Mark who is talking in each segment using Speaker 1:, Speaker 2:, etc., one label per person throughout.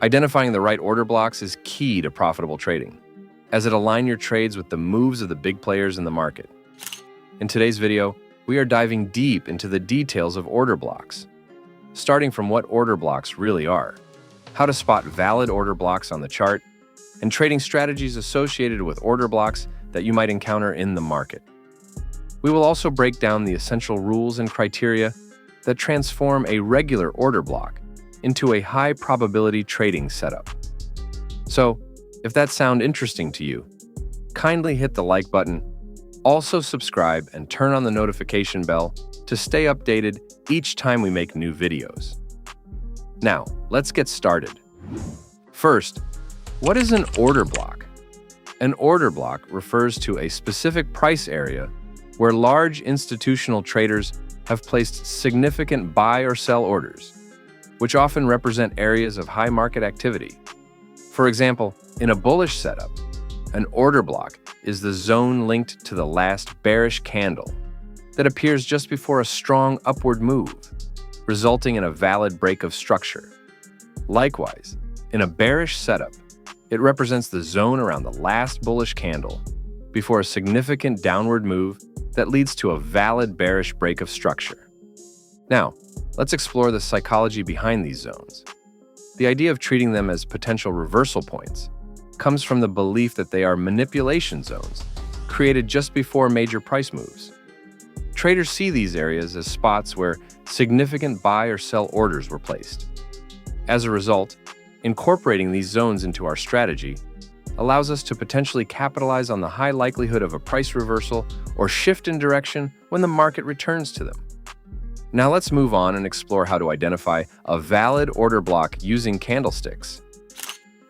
Speaker 1: Identifying the right order blocks is key to profitable trading, as it aligns your trades with the moves of the big players in the market. In today's video, we are diving deep into the details of order blocks, starting from what order blocks really are, how to spot valid order blocks on the chart, and trading strategies associated with order blocks that you might encounter in the market. We will also break down the essential rules and criteria that transform a regular order block into a high-probability trading setup. So, if that sounds interesting to you, kindly hit the like button, also subscribe and turn on the notification bell to stay updated each time we make new videos. Now, let's get started. First, what is an order block? An order block refers to a specific price area where large institutional traders have placed significant buy or sell orders, which often represent areas of high market activity. For example, in a bullish setup, an order block is the zone linked to the last bearish candle that appears just before a strong upward move, resulting in a valid break of structure. Likewise, in a bearish setup, it represents the zone around the last bullish candle before a significant downward move that leads to a valid bearish break of structure. Now, let's explore the psychology behind these zones. The idea of treating them as potential reversal points comes from the belief that they are manipulation zones created just before major price moves. Traders see these areas as spots where significant buy or sell orders were placed. As a result, incorporating these zones into our strategy allows us to potentially capitalize on the high likelihood of a price reversal or shift in direction when the market returns to them. Now let's move on and explore how to identify a valid order block using candlesticks.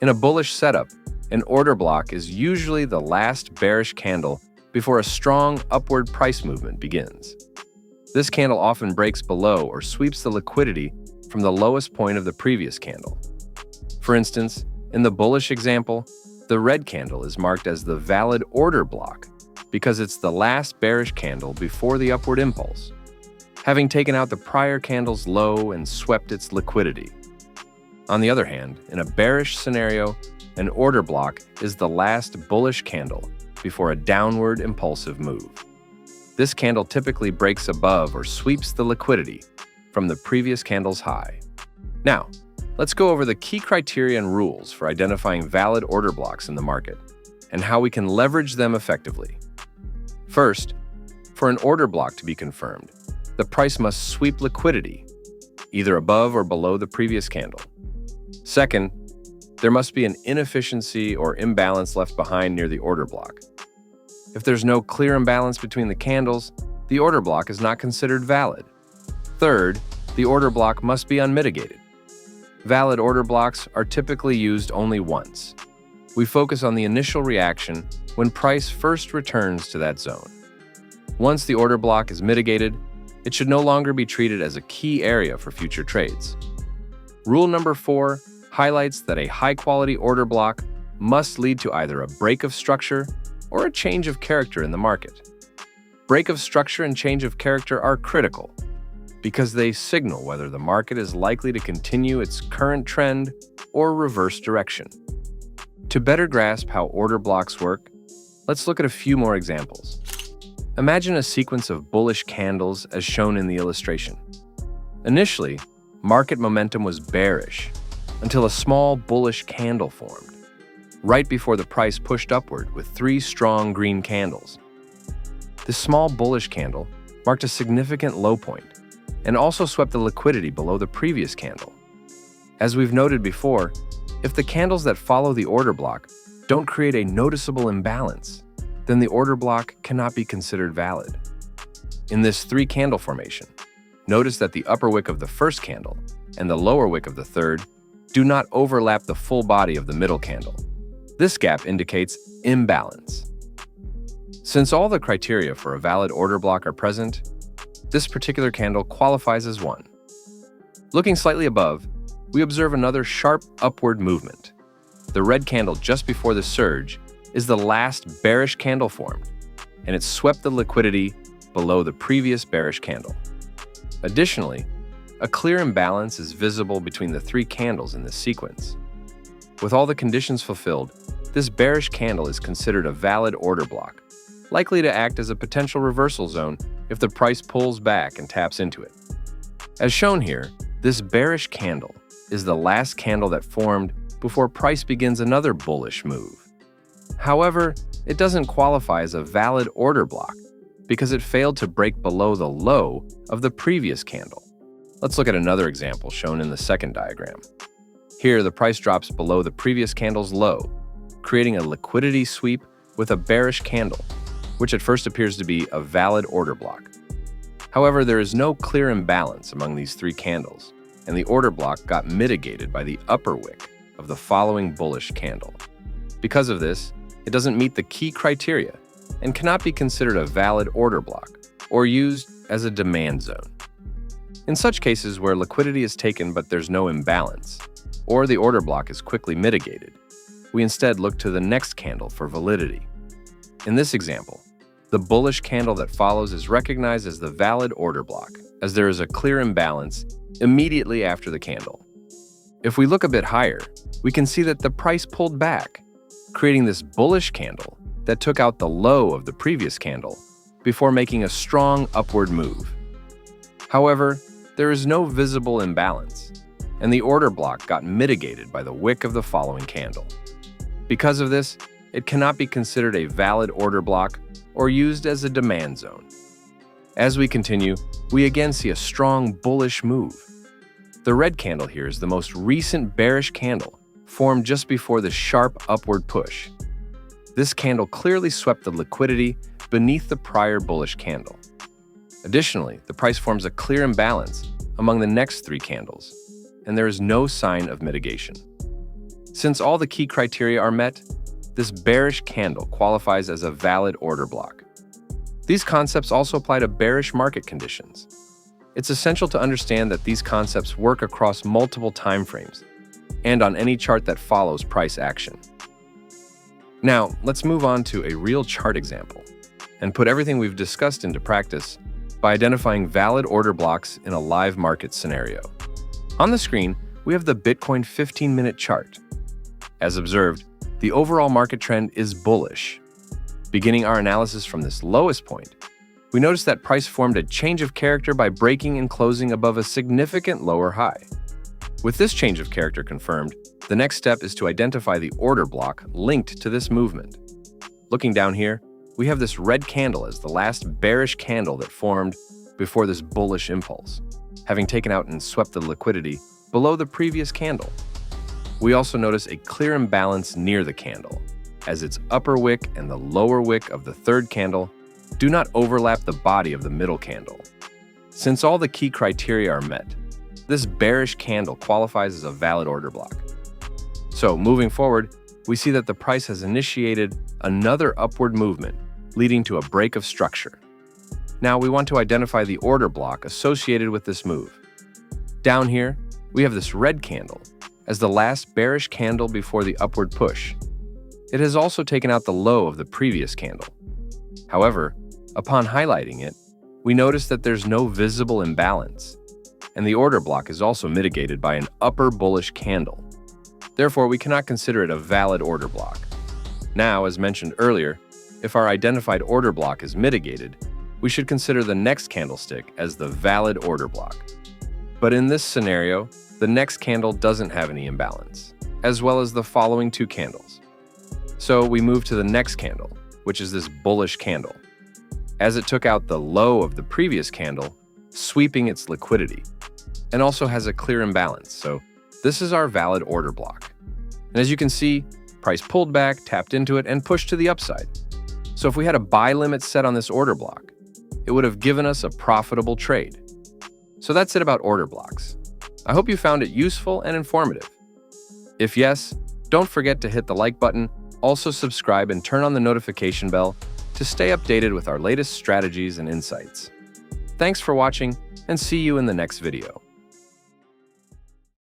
Speaker 1: In a bullish setup, an order block is usually the last bearish candle before a strong upward price movement begins. This candle often breaks below or sweeps the liquidity from the lowest point of the previous candle. For instance, in the bullish example, the red candle is marked as the valid order block because it's the last bearish candle before the upward impulse, having taken out the prior candle's low and swept its liquidity. On the other hand, in a bearish scenario, an order block is the last bullish candle before a downward impulsive move. This candle typically breaks above or sweeps the liquidity from the previous candle's high. Now, let's go over the key criteria and rules for identifying valid order blocks in the market and how we can leverage them effectively. First, for an order block to be confirmed, the price must sweep liquidity, either above or below the previous candle. Second, there must be an inefficiency or imbalance left behind near the order block. If there's no clear imbalance between the candles, the order block is not considered valid. Third, the order block must be unmitigated. Valid order blocks are typically used only once. We focus on the initial reaction when price first returns to that zone. Once the order block is mitigated, it should no longer be treated as a key area for future trades. Rule number 4 highlights that a high-quality order block must lead to either a break of structure or a change of character in the market. Break of structure and change of character are critical because they signal whether the market is likely to continue its current trend or reverse direction. To better grasp how order blocks work, let's look at a few more examples. Imagine a sequence of bullish candles as shown in the illustration. Initially, market momentum was bearish until a small bullish candle formed, right before the price pushed upward with 3 strong green candles. This small bullish candle marked a significant low point and also swept the liquidity below the previous candle. As we've noted before, if the candles that follow the order block don't create a noticeable imbalance, then the order block cannot be considered valid. In this 3-candle formation, notice that the upper wick of the first candle and the lower wick of the third do not overlap the full body of the middle candle. This gap indicates imbalance. Since all the criteria for a valid order block are present, this particular candle qualifies as one. Looking slightly above, we observe another sharp upward movement. The red candle just before the surge is the last bearish candle formed, and it swept the liquidity below the previous bearish candle. Additionally, a clear imbalance is visible between the 3 candles in this sequence, With all the conditions fulfilled, this bearish candle is considered a valid order block, likely to act as a potential reversal zone if the price pulls back and taps into it. As shown here, this bearish candle is the last candle that formed before price begins another bullish move. However, it doesn't qualify as a valid order block because it failed to break below the low of the previous candle. Let's look at another example shown in the second diagram. Here, the price drops below the previous candle's low, creating a liquidity sweep with a bearish candle, which at first appears to be a valid order block. However, there is no clear imbalance among these three candles, and the order block got mitigated by the upper wick of the following bullish candle. Because of this, it doesn't meet the key criteria and cannot be considered a valid order block or used as a demand zone. In such cases where liquidity is taken but there's no imbalance, or the order block is quickly mitigated, we instead look to the next candle for validity. In this example, the bullish candle that follows is recognized as the valid order block, as there is a clear imbalance immediately after the candle. If we look a bit higher, we can see that the price pulled back, creating this bullish candle that took out the low of the previous candle before making a strong upward move. However, there is no visible imbalance, and the order block got mitigated by the wick of the following candle. Because of this, it cannot be considered a valid order block or used as a demand zone. As we continue, we again see a strong bullish move. The red candle here is the most recent bearish candle, formed just before the sharp upward push. This candle clearly swept the liquidity beneath the prior bullish candle. Additionally, the price forms a clear imbalance among the next three candles, and there is no sign of mitigation. Since all the key criteria are met, this bearish candle qualifies as a valid order block. These concepts also apply to bearish market conditions. It's essential to understand that these concepts work across multiple timeframes and on any chart that follows price action. Now, let's move on to a real chart example and put everything we've discussed into practice by identifying valid order blocks in a live market scenario. On the screen, we have the Bitcoin 15-minute chart. As observed, the overall market trend is bullish. Beginning our analysis from this lowest point, we notice that price formed a change of character by breaking and closing above a significant lower high. With this change of character confirmed, the next step is to identify the order block linked to this movement. Looking down here, we have this red candle as the last bearish candle that formed before this bullish impulse, having taken out and swept the liquidity below the previous candle. We also notice a clear imbalance near the candle, as its upper wick and the lower wick of the third candle do not overlap the body of the middle candle. Since all the key criteria are met, this bearish candle qualifies as a valid order block. So moving forward, we see that the price has initiated another upward movement, leading to a break of structure. Now we want to identify the order block associated with this move. Down here, we have this red candle as the last bearish candle before the upward push. It has also taken out the low of the previous candle. However, upon highlighting it, we notice that there's no visible imbalance, and the order block is also mitigated by an upper bullish candle. Therefore, we cannot consider it a valid order block. Now, as mentioned earlier, if our identified order block is mitigated, we should consider the next candlestick as the valid order block. But in this scenario, the next candle doesn't have any imbalance, as well as the following two candles. So we move to the next candle, which is this bullish candle, as it took out the low of the previous candle, sweeping its liquidity, and also has a clear imbalance. So this is our valid order block. And as you can see, price pulled back, tapped into it, and pushed to the upside. So if we had a buy limit set on this order block, it would have given us a profitable trade. So that's it about order blocks. I hope you found it useful and informative. If yes, don't forget to hit the like button, also subscribe and turn on the notification bell to stay updated with our latest strategies and insights. Thanks for watching, and see you in the next video.